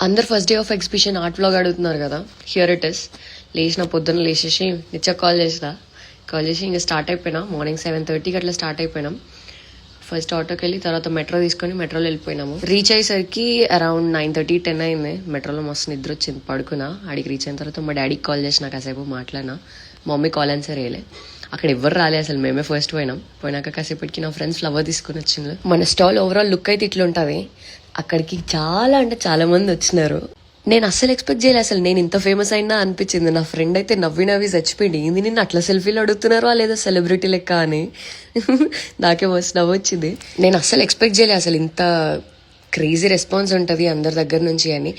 అందరు first day of exhibition art vlog అడుగుతున్నారు కదా, హియర్ ఇట్ ఇస్. పొద్దున్న లేచేసి నిత్య కాల్ చేసి ఇంకా స్టార్ట్ అయిపోయినా. మార్నింగ్ 7:30కి అట్లా స్టార్ట్ అయిపోయినాం. ఫస్ట్ ఆటోకి వెళ్ళి తర్వాత మెట్రో తీసుకొని మెట్రోలో వెళ్ళిపోయినాము. రీచ్ అయ్యేసరికి అరౌండ్ 9:30, 10 అయింది. మెట్రోలో మస్తు నిద్ర వచ్చింది, పడుకున్నా. ఆడికి రీచ్ అయిన తర్వాత మా డాడీకి కాల్ చేసిన, కాసేపు మాట్లాడినా. మా మమ్మీ కాల్ ఆన్సర్ వేయలే. అక్కడ ఎవరు రాలే అసలు, మేమే ఫస్ట్ పోయినాక కాసేపటికి నా ఫ్రెండ్స్ ఫ్లవర్ తీసుకుని వచ్చిండ్రు. మన స్టాల్ ఓవరాల్ లుక్ అయితే ఇట్లా ఉంటుంది. అక్కడికి చాలా అంటే చాలా మంది వచ్చినారు. నేను అస్సలు ఎక్స్పెక్ట్ చేయలే, అసలు నేను ఇంత ఫేమస్ అయినా అనిపించింది. నా ఫ్రెండ్ అయితే నవ్వి చచ్చిపోయింది, ఏంది నిన్ను అట్లా సెల్ఫీలు అడుగుతున్నారో లేదా సెలబ్రిటీ లెక్క అని. నాకే మస్తు నవ్వు వచ్చింది. నేను అస్సలు ఎక్స్పెక్ట్ చేయలే అసలు ఇంత క్రేజీ రెస్పాన్స్ ఉంటుంది అందరి దగ్గర నుంచి అని.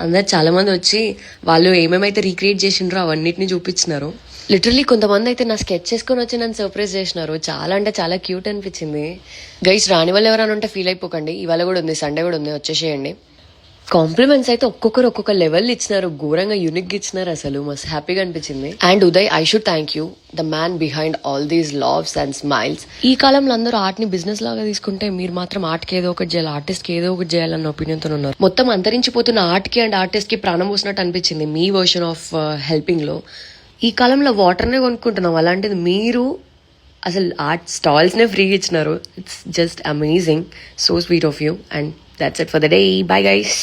అందరు చాలా మంది వచ్చి వాళ్ళు ఏమేమైతే రీక్రియేట్ చేసిండ్రో అవన్నిటిని చూపించినారు. లిటరలీ కొంతమంది అయితే నా స్కెచ్ చేసుకొని వచ్చి నన్ను సర్ప్రైజ్ చేసినారు. చాలా అంటే చాలా క్యూట్ అనిపించింది. గైస్, రాని వాళ్ళు ఎవరైనా ఉంటే ఫీల్ అయిపోకండి, ఇవాళ కూడా ఉంది, సండే కూడా ఉంది, వచ్చేసేయండి. కాంప్లిమెంట్స్ అయితే ఒక్కొక్కరు ఒక్కొక్క లెవెల్ ఇచ్చినారు, ఘోరంగా యూనిక్ ఇచ్చినారు. అసలు మస్తు హ్యాపీగా అనిపించింది. And Uday, I should thank you, the man behind all these loves and smiles. ఈ కాలంలో అందరూ ఆర్ట్ ని బిజినెస్ లాగా తీసుకుంటే, మీరు మాత్రం ఆర్ట్ కి ఏదో ఒకటి చేయాలి, ఆర్టిస్ట్ కి ఏదో ఒకటి చేయాలన్న ఒపీనియన్ తో ఉన్నారు. మొత్తం అంతరించిపోతున్న ఆర్ట్ కి అండ్ ఆర్టిస్ట్ కి ప్రాణం పోసినట్టు అనిపించింది మీ వర్షన్ ఆఫ్ హెల్పింగ్ లో. ఈ కాలంలో వాటర్నే కొనుక్కుంటున్నాం, అలాంటిది మీరు అసలు ఆర్ట్ స్టాల్స్ నే ఫ్రీగా ఇచ్చినారు. It's just amazing, so sweet of you. And that's it for the day. Bye guys.